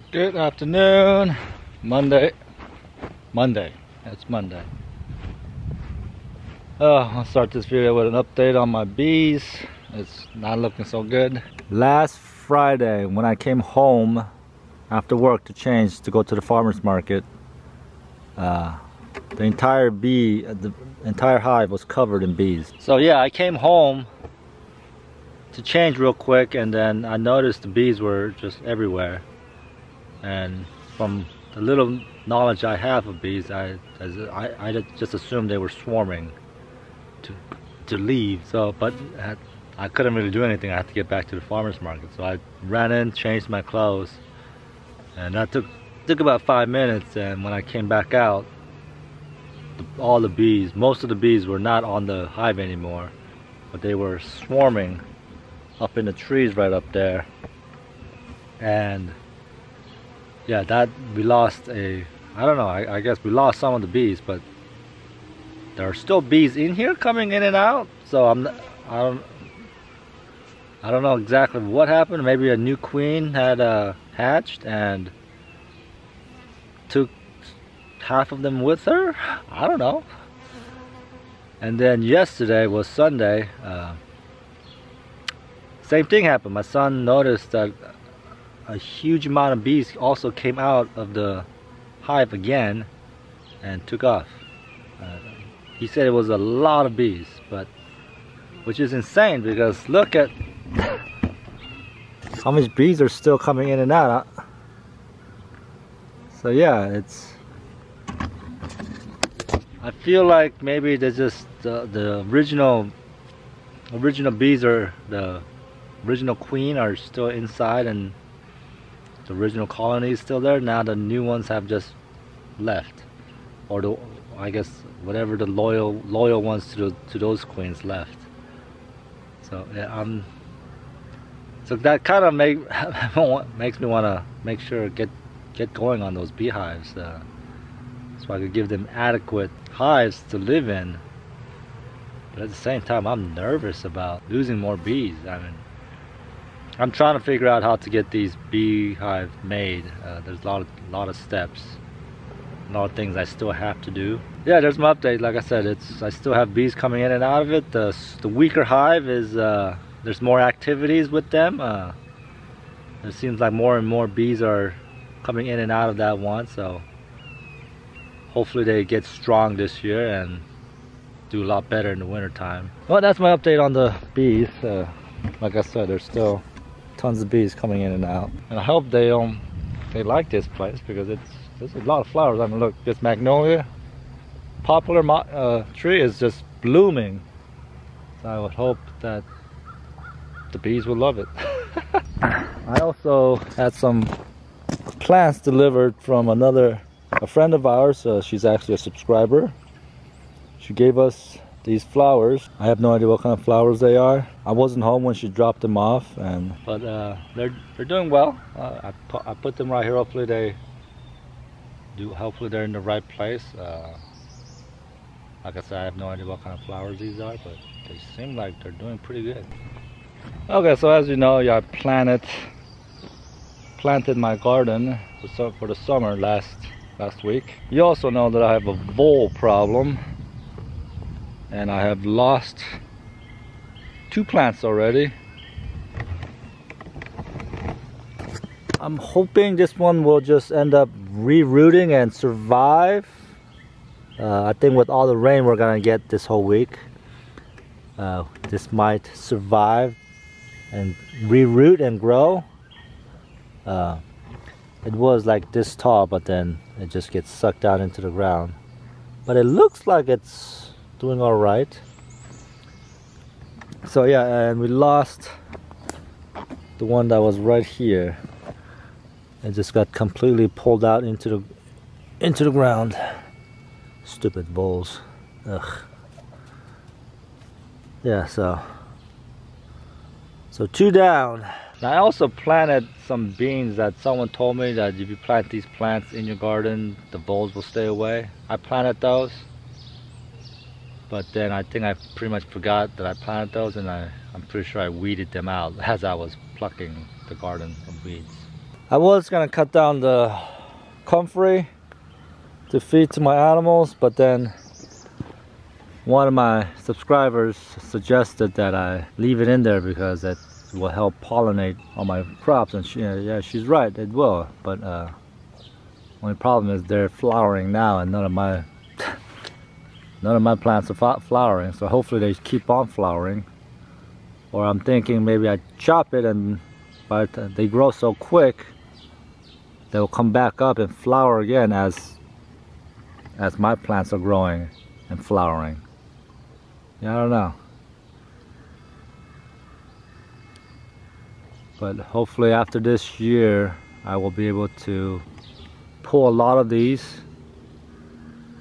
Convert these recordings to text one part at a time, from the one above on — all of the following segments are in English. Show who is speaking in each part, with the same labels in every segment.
Speaker 1: Good afternoon. Monday. It's Monday. I'll start this video with an update on my bees. It's not looking so good. Last Friday when I came home after work to change to go to the farmer's market, the entire hive was covered in bees. So yeah, I came home to change real quick, and then I noticed the bees were just everywhere. And from the little knowledge I have of bees, I just assumed they were swarming to leave. So, but I couldn't really do anything. I had to get back to the farmer's market. So I ran in, changed my clothes, and that took about 5 minutes. And when I came back out, all the bees, most of the bees were not on the hive anymore, but they were swarming up in the trees right up there. And yeah, that we lost I don't know, I guess we lost some of the bees, but there are still bees in here coming in and out. So I don't know exactly what happened. Maybe a new queen had hatched and took half of them with her. I don't know. And then yesterday was Sunday. Same thing happened. My son noticed that a huge amount of bees also came out of the hive again and took off. He said it was a lot of bees, which is insane because look at how many bees are still coming in and out. So yeah, I feel like maybe there's just the original bees, or the original queen, are still inside, and the original colony is still there. Now the new ones have just left, or I guess whatever the loyal ones to those queens left. So yeah, so that kind of makes me want to make sure get going on those beehives, so I could give them adequate hives to live in. But at the same time, I'm nervous about losing more bees. I mean, I'm trying to figure out how to get these beehives made. There's a lot of steps, a lot of things I still have to do. Yeah, there's my update. Like I said, I still have bees coming in and out of it. The weaker hive is there's more activities with them. It seems like more and more bees are coming in and out of that one. So hopefully they get strong this year and do a lot better in the winter time. Well, that's my update on the bees. Like I said, there's still tons of bees coming in and out, and I hope they like this place because there's a lot of flowers. I mean, look, this magnolia poplar tree is just blooming. So I would hope that the bees will love it. I also had some plants delivered from a friend of ours. She's actually a subscriber. She gave us these flowers. I have no idea what kind of flowers they are. I wasn't home when she dropped them off, but they're doing well. I put them right here. Hopefully they're in the right place. Like I said, I have no idea what kind of flowers these are, but they seem like they're doing pretty good. Okay, so as you know, yeah, I planted my garden for the summer last week. You also know that I have a vole problem, and I have lost 2 plants already. I'm hoping this one will just end up rerooting and survive. I think with all the rain we're gonna get this whole week, this might survive and reroot and grow. It was like this tall, but then it just gets sucked down into the ground. But it looks like it's doing all right. So yeah, and we lost the one that was right here. It just got completely pulled out into the ground. Stupid voles. Ugh. Yeah, so 2 down. Now, I also planted some beans that someone told me that if you plant these plants in your garden, the voles will stay away. I planted those, but then I think I pretty much forgot that I planted those, and I'm pretty sure I weeded them out as I was plucking the garden of weeds. I was gonna cut down the comfrey to feed to my animals, but then one of my subscribers suggested that I leave it in there because it will help pollinate all my crops, and yeah, she's right, it will. But only problem is they're flowering now, and none of my plants are flowering. So hopefully they keep on flowering. Or I'm thinking maybe I chop it, and by the time they grow so quick, they'll come back up and flower again as my plants are growing and flowering. Yeah, I don't know. But hopefully after this year, I will be able to pull a lot of these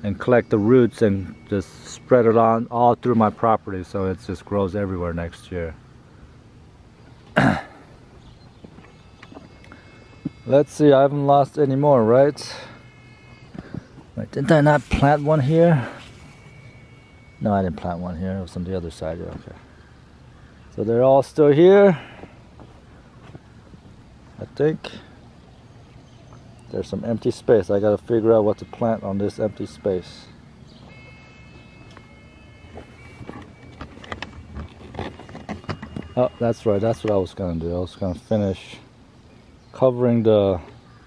Speaker 1: and collect the roots and just spread it on all through my property, so it just grows everywhere next year. Let's see, I haven't lost any more, right? Wait, didn't I not plant one here? No, I didn't plant one here. It was on the other side. Yeah, okay. So they're all still here. I think there's some empty space. I gotta figure out what to plant on this empty space. Oh, that's right. That's what I was gonna do. I was gonna finish covering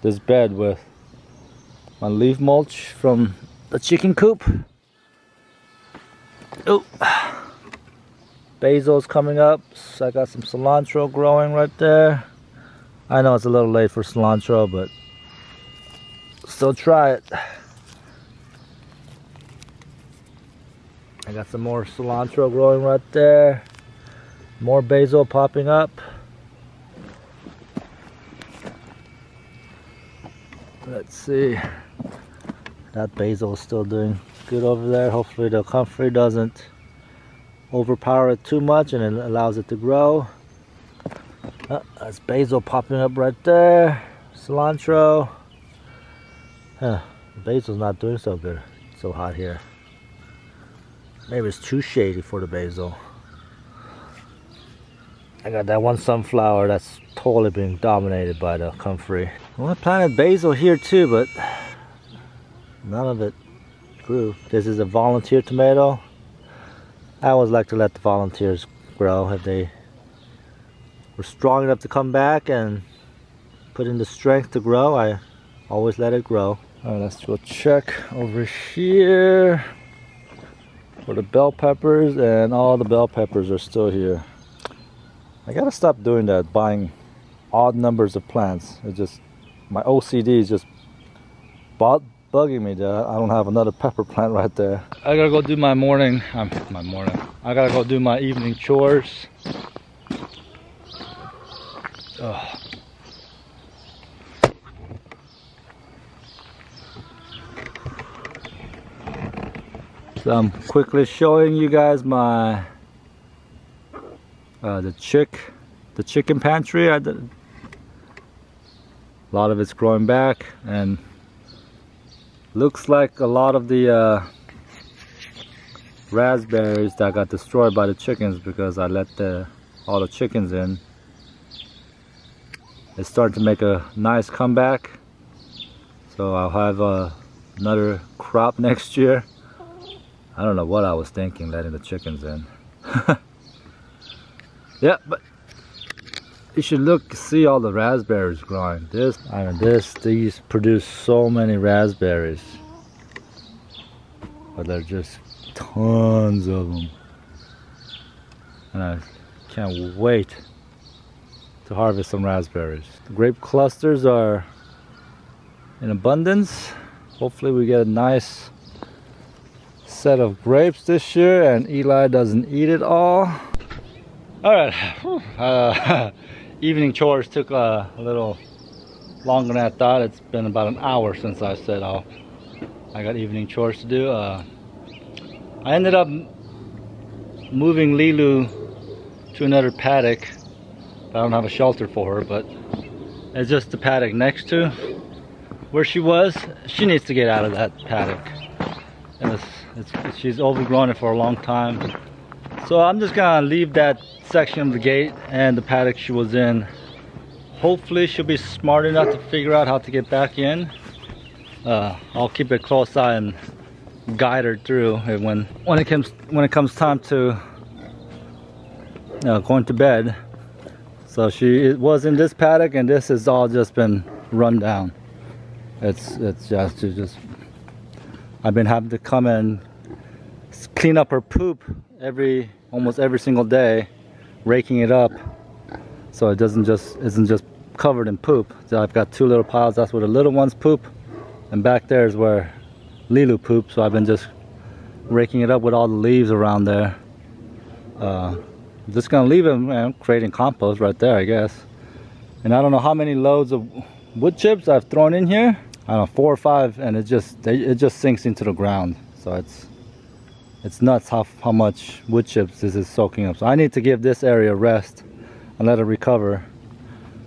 Speaker 1: this bed with my leaf mulch from the chicken coop. Oh, basil's coming up. So I got some cilantro growing right there. I know it's a little late for cilantro, but still try it. I got some more cilantro growing right there. More basil popping up. Let's see. That basil is still doing good over there. Hopefully the comfrey doesn't overpower it too much and it allows it to grow. That's basil popping up right there. Cilantro. The basil's not doing so good. It's so hot here. Maybe it's too shady for the basil. I got that one sunflower that's totally being dominated by the comfrey. Well, I planted basil here too, but none of it grew. This is a volunteer tomato. I always like to let the volunteers grow. If they were strong enough to come back and put in the strength to grow, I always let it grow. Alright, let's go check over here for the bell peppers, and all the bell peppers are still here. I gotta stop doing that, buying odd numbers of plants. It just, my OCD is just bugging me that I don't have another pepper plant right there. I gotta go do my morning. I gotta go do my evening chores. Ugh. So I'm quickly showing you guys my the chicken pantry. A lot of it's growing back, and looks like a lot of the raspberries that got destroyed by the chickens because I let all the chickens in. It's starting to make a nice comeback, so I'll have another crop next year. I don't know what I was thinking letting the chickens in. Yeah, but you should see all the raspberries growing. These produce so many raspberries, but they're just tons of them, and I can't wait to harvest some raspberries. The grape clusters are in abundance. Hopefully we get a nice set of grapes this year and Eli doesn't eat it all. Alright, evening chores took a little longer than I thought. It's been about an hour since I set off. I got evening chores to do. I ended up moving Lilu to another paddock. I don't have a shelter for her, but it's just the paddock next to where she was. She needs to get out of that paddock. She's overgrown it for a long time. So I'm just gonna leave that section of the gate and the paddock she was in hopefully she'll be smart enough to figure out how to get back in. I'll keep a close eye and guide her through. And when it comes time to going to bed. So it was in this paddock, and this has all just been run down. It's just I've been having to come and clean up her poop almost every single day, raking it up so it isn't just covered in poop. So I've got two little piles. That's where the little ones poop, and back there is where Lilu poops. So I've been just raking it up with all the leaves around there. Just gonna leave them, creating compost right there, I guess. And I don't know how many loads of wood chips I've thrown in here. I don't know, 4 or 5, and it just sinks into the ground. So it's nuts how much wood chips this is soaking up. So I need to give this area a rest and let it recover.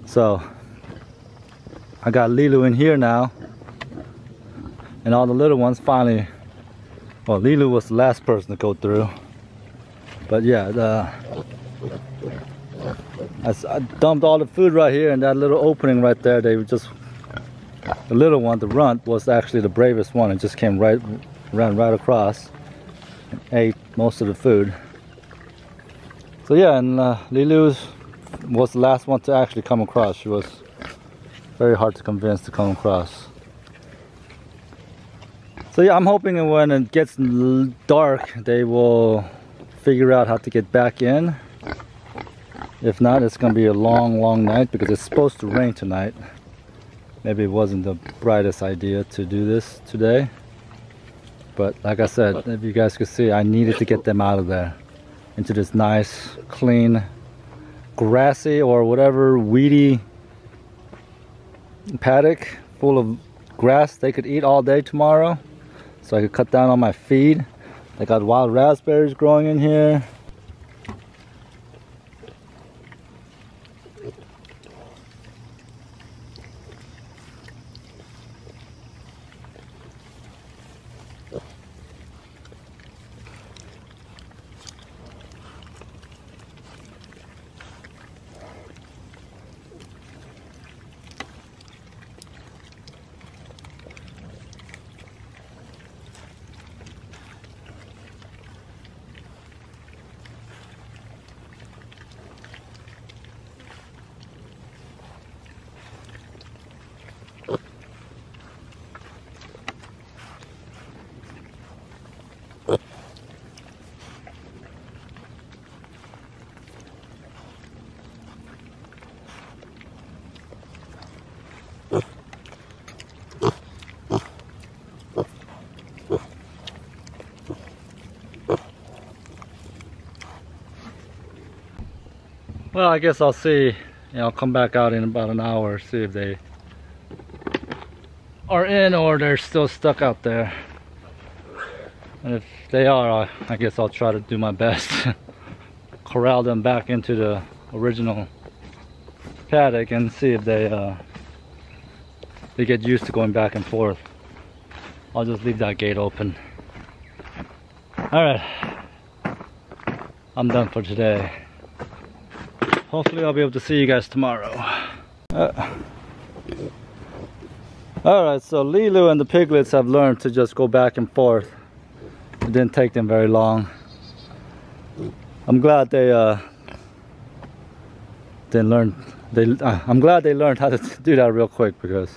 Speaker 1: So I got Lilu in here now, and all the little ones finally. Well, Lilu was the last person to go through. But yeah, I dumped all the food right here in that little opening right there. The little one, the runt, was actually the bravest one, and just ran right across and ate most of the food. So yeah, and Lilu was the last one to actually come across. She was very hard to convince to come across. So yeah, I'm hoping when it gets dark, they will figure out how to get back in. If not, it's gonna be a long night because it's supposed to rain tonight. Maybe it wasn't the brightest idea to do this today, but like I said, if you guys could see, I needed to get them out of there into this nice, clean, grassy or whatever weedy paddock full of grass they could eat all day tomorrow, so I could cut down on my feed. They got wild raspberries growing in here. Well, I guess I'll see, I'll come back out in about an hour, see if they are in or they're still stuck out there. And if they are, I guess I'll try to do my best to corral them back into the original paddock and see if they get used to going back and forth. I'll just leave that gate open. Alright, I'm done for today. Hopefully I'll be able to see you guys tomorrow. Alright, so Lilu and the piglets have learned to just go back and forth. It didn't take them very long. I'm glad they I'm glad they learned how to do that real quick, because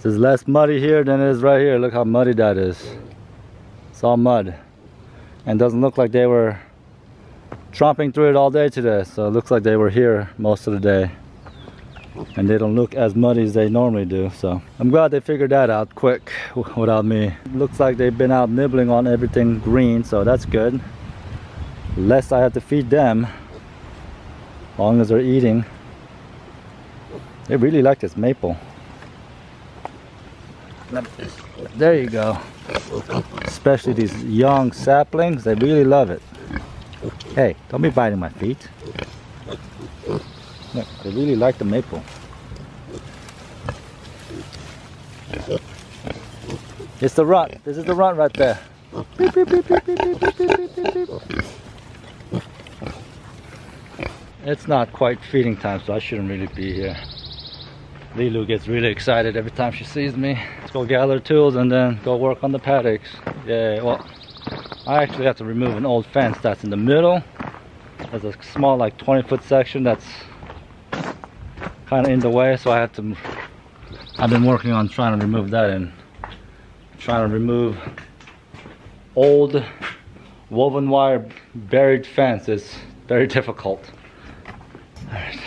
Speaker 1: there's less muddy here than it is right here. Look how muddy that is. It's all mud, and doesn't look like they were tromping through it all day today. So it looks like they were here most of the day, and they don't look as muddy as they normally do. So I'm glad they figured that out quick without me. Looks like they've been out nibbling on everything green, so that's good. Less I have to feed them, as long as they're eating. They really like this maple. There you go. Especially these young saplings, they really love it. Hey, don't be biting my feet. Look, they really like the maple. It's the runt. This is the runt right there. Beep, beep, beep, beep, beep, beep, beep, beep, beep, beep. it's not quite feeding time, so I shouldn't really be here. Lilu gets really excited every time she sees me. Let's go gather tools and then go work on the paddocks. Yeah, well, I actually have to remove an old fence that's in the middle. There's a small, like 20-foot section that's kind of in the way, so I've been working on trying to remove that and trying to remove old woven wire buried fence is very difficult. All right.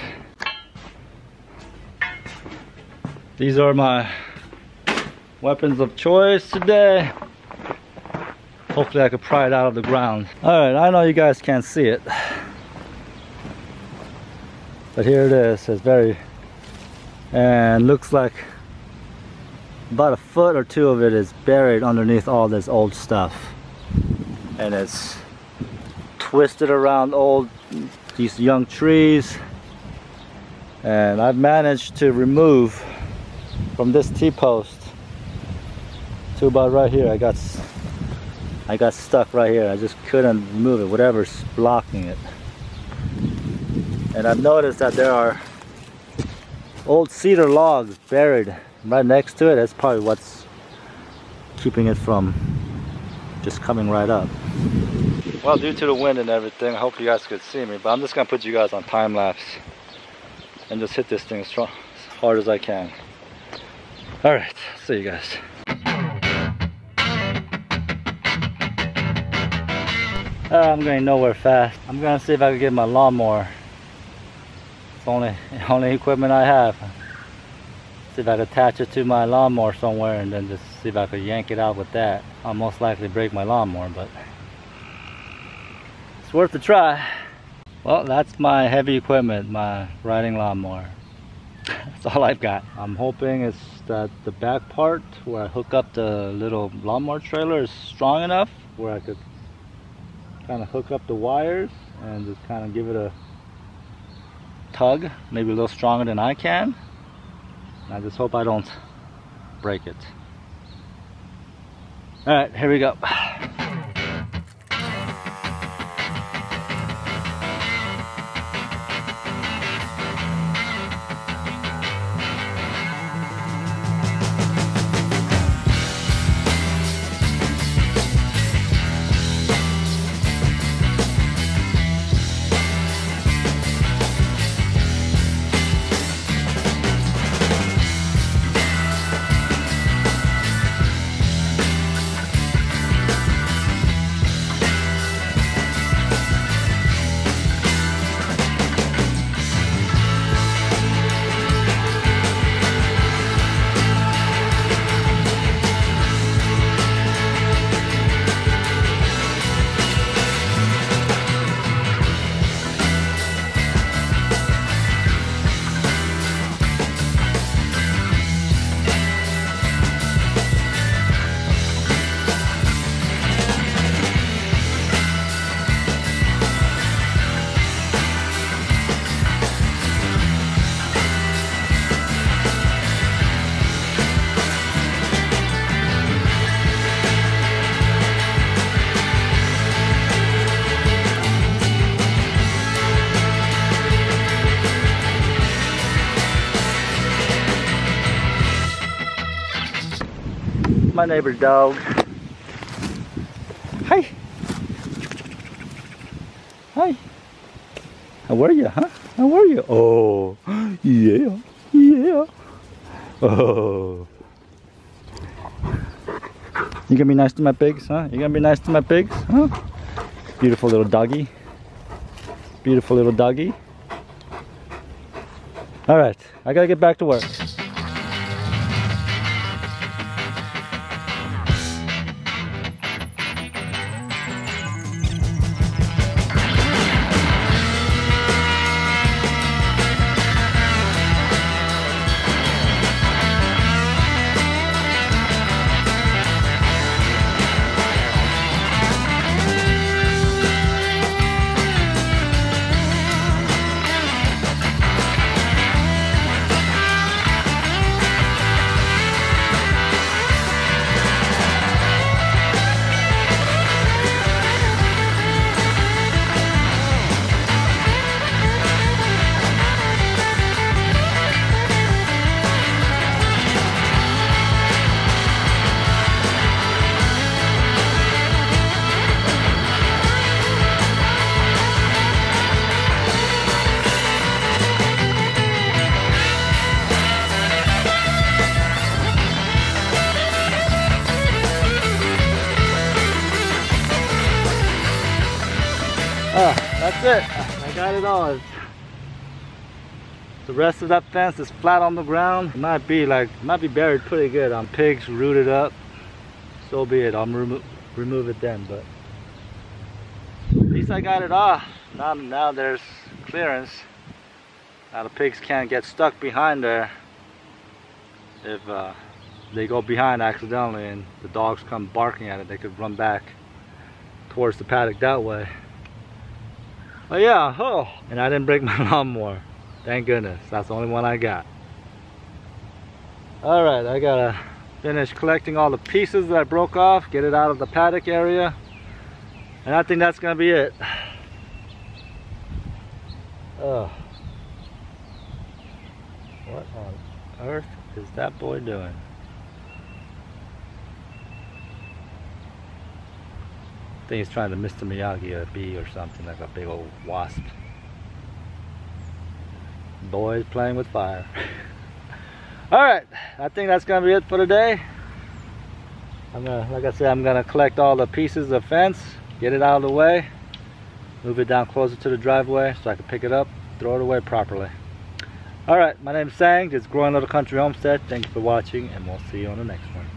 Speaker 1: These are my weapons of choice today. Hopefully I could pry it out of the ground. Alright, I know you guys can't see it, but here it is. It's very, and looks like about a foot or two of it is buried underneath all this old stuff. And it's twisted around these young trees. And I've managed to remove from this T-post to about right here. I got stuck right here. I just couldn't move it, whatever's blocking it. And I've noticed that there are old cedar logs buried right next to it. That's probably what's keeping it from just coming right up. Well, due to the wind and everything, I hope you guys could see me, but I'm just gonna put you guys on time lapse and just hit this thing as hard as I can. All right, see you guys. I'm going nowhere fast. I'm gonna see if I can get my lawnmower. It's the only equipment I have. See if I can attach it to my lawnmower somewhere and then just see if I can yank it out with that. I'll most likely break my lawnmower, but it's worth a try. Well, that's my heavy equipment, my riding lawnmower. That's all I've got. I'm hoping it's that the back part where I hook up the little lawnmower trailer is strong enough where I could kind of hook up the wires and just kind of give it a tug, maybe a little stronger than I can. And I just hope I don't break it. All right, here we go. My neighbor's dog. Hi. Hi. How are you, huh? How are you? Oh, yeah, yeah. Oh. You gonna be nice to my pigs, huh? You gonna be nice to my pigs, huh? Beautiful little doggy. Beautiful little doggy. All right, I gotta get back to work. that's it. I got it all. The rest of that fence is flat on the ground. It might be buried pretty good. Pigs rooted up. So be it. I'll remove it then. But at least I got it off. Now there's clearance. Now the pigs can't get stuck behind there. If they go behind accidentally and the dogs come barking at it, they could run back towards the paddock that way. But yeah, and I didn't break my lawnmower. Thank goodness. That's the only one I got. Alright, I gotta finish collecting all the pieces that I broke off, get it out of the paddock area, and I think that's gonna be it. Oh, what on earth is that boy doing? I think he's trying to Mr. Miyagi a bee or something, like a big old wasp. Boys playing with fire. Alright, I think that's gonna be it for today. Like I said, I'm gonna collect all the pieces of fence, get it out of the way, move it down closer to the driveway so I can pick it up, throw it away properly. Alright, my name is Sang. It's Growing Little Country Homestead. Thank you for watching, and we'll see you on the next one.